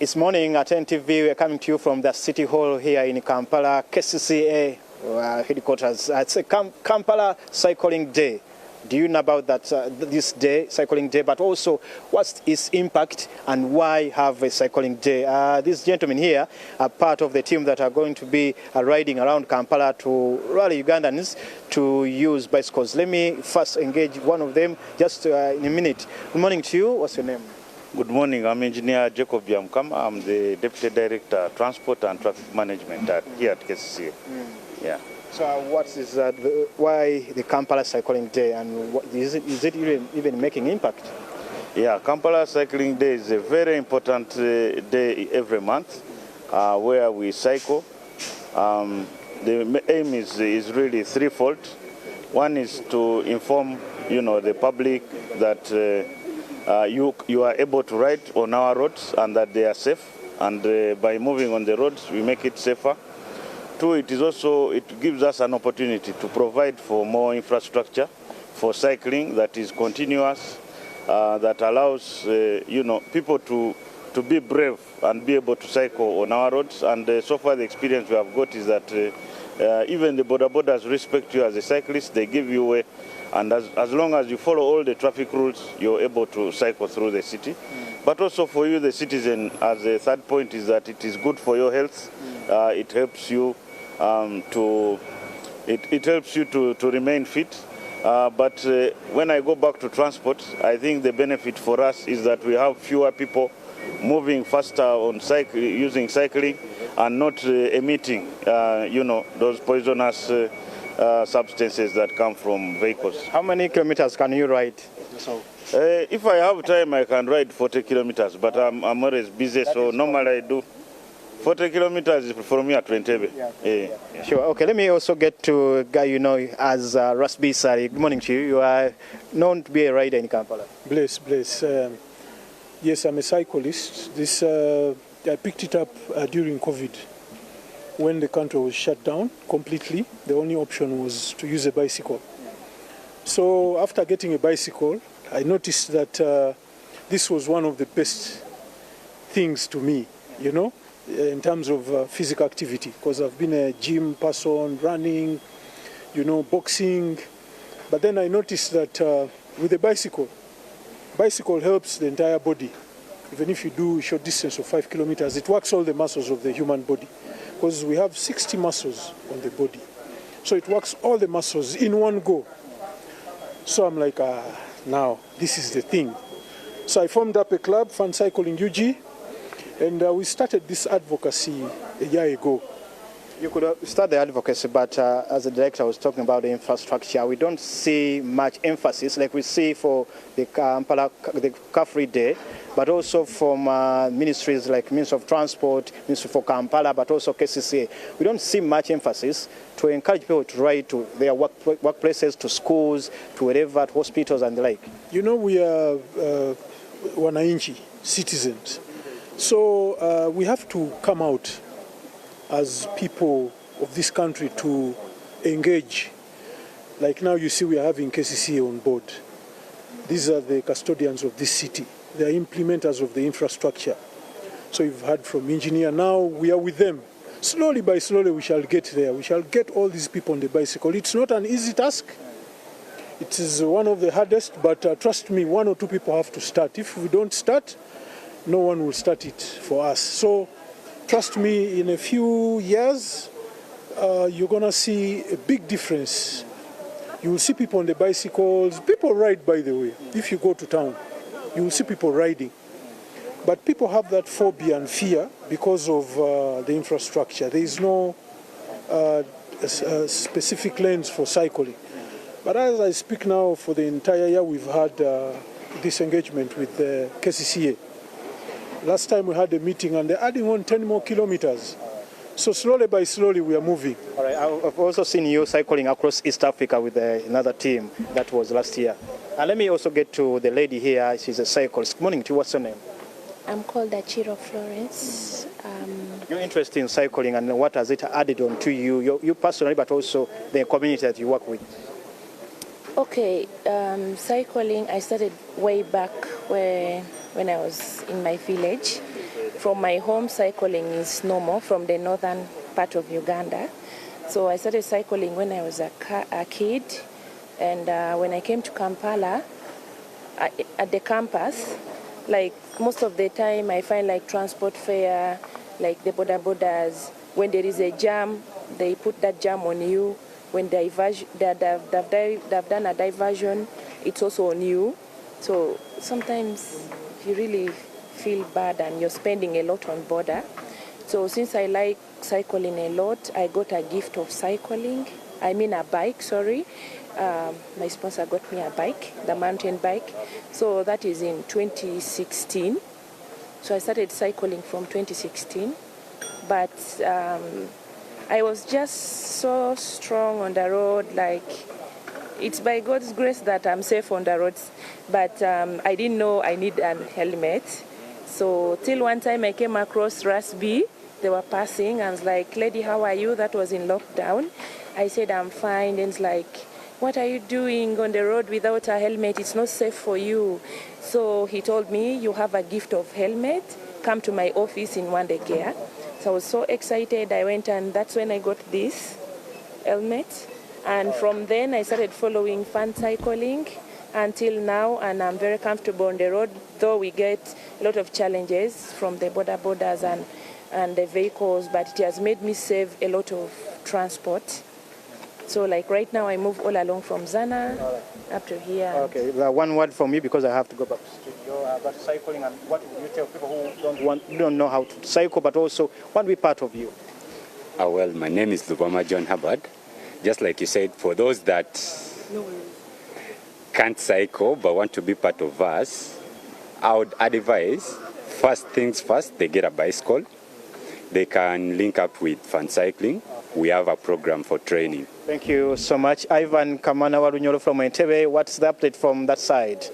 It's morning at NTV. We're coming to you from the City Hall here in Kampala, KCCA headquarters. It's a Kampala Cycling Day. Do you know about that this day, Cycling Day, but also what's its impact and why have a Cycling Day? These gentlemen here are part of the team that are going to be riding around Kampala to rally Ugandans to use bicycles. Let me first engage one of them just in a minute. Good morning to you. What's your name? Good morning. I'm Engineer Jacob Byamukama. I'm the Deputy Director, Transport and Traffic Management here at KCCA. Yeah. So what is why the Kampala Cycling Day, and what, is it even making impact? Yeah, Kampala Cycling Day is a very important day every month where we cycle. The aim is really threefold. One is to inform the public that you are able to ride on our roads and that they are safe, and by moving on the roads we make it safer. Two, it gives us an opportunity to provide for more infrastructure for cycling that is continuous, that allows people to be brave and be able to cycle on our roads. And so far the experience we have got is that even the borders respect you as a cyclist. They give you way, and as long as you follow all the traffic rules, you're able to cycle through the city. But also for you, the citizen, as a third point, is that it is good for your health. It helps you to remain fit. But when I go back to transport, I think the benefit for us is that we have fewer people moving faster on using cycling and not emitting those poisonous substances that come from vehicles. How many kilometers can you ride? If I have time, I can ride 40 kilometers, but I'm always busy, so normally I do 40 kilometers from here to NTV. Yeah. Sure. Okay, let me also get to a guy you know as Rasbi Sari. Good morning to you. You are known to be a rider in Kampala. Bless. Yes, I'm a cyclist. I picked it up during COVID, when the country was shut down completely. The only option was to use a bicycle. So after getting a bicycle, I noticed that this was one of the best things to me, in terms of physical activity, because I've been a gym person, running, boxing. But then I noticed that with a bicycle helps the entire body. Even if you do a short distance of 5 kilometers, it works all the muscles of the human body, because we have 60 muscles on the body. So it works all the muscles in one go. So I'm like, now this is the thing. So I formed up a club, Fun Cycling UG, and we started this advocacy a year ago. You could start the advocacy, but as the director was talking about the infrastructure, we don't see much emphasis like we see for the Car Free Day, but also from ministries like Ministry of Transport, Ministry for Kampala, but also KCCA. We don't see much emphasis to encourage people to ride to their workplaces, to schools, to wherever, to hospitals and the like. We are wananchi, citizens. So we have to come out as people of this country to engage. Like now you see we are having KCCA on board. These are the custodians of this city. They are implementers of the infrastructure. So you've heard from engineer, now we are with them. Slowly by slowly we shall get there. We shall get all these people on the bicycle. It's not an easy task. It is one of the hardest, but trust me, 1 or 2 people have to start. If we don't start, no one will start it for us. So trust me, in a few years, you're going to see a big difference. You will see people on the bicycles. People ride, by the way. If you go to town, you will see people riding. But people have that phobia and fear because of the infrastructure. There is no specific lanes for cycling. But as I speak now, for the entire year, we've had this engagement with the KCCA. Last time we had a meeting and they're adding on 10 more kilometers. So slowly by slowly we are moving. All right, I've also seen you cycling across East Africa with another team. That was last year. And let me also get to the lady here. She's a cyclist. Good morning to you. What's your name? I'm called Achiro Florence. You're interested in cycling, and what has it added on to you personally, but also the community that you work with? Okay, cycling, I started way back when I was in my village. from my home, cycling is normal from the northern part of Uganda. So I started cycling when I was a kid, and when I came to Kampala, at the campus, like most of the time I find like transport fare, like the borders, when there is a jam, they put that jam on you. When they've done a diversion, it's also on you. So sometimes you really feel bad and you're spending a lot on border. So since I like cycling a lot, I got a gift of a bike, sorry. My sponsor got me a bike, the mountain bike. So that is in 2016. So I started cycling from 2016. But I was just so strong on the road, like it's by God's grace that I'm safe on the roads. But I didn't know I need a helmet. So till one time I came across Rasby. They were passing. I was like, "Lady, how are you?" That was in lockdown. I said, "I'm fine." And it's like, "What are you doing on the road without a helmet? It's not safe for you." So he told me, "You have a gift of helmet. Come to my office in Wande Gear." So I was so excited. I went, and that's when I got this helmet. And from then I started following fun cycling until now, and I'm very comfortable on the road, though we get a lot of challenges from the borders and the vehicles, but it has made me save a lot of transport. So like right now I move all along from Zana up to here. Okay, one word from me because I have to go back to the studio about cycling, and what would you tell people who don't know how to cycle but also want to be part of you? Well, my name is Lubama John Hubbard. Just like you said, for those that can't cycle but want to be part of us, I would advise, first things first, they get a bicycle. They can link up with Fun Cycling. We have a program for training. Thank you so much. Ivan Kamana Warunyolo from Entebbe. What's the update from that side?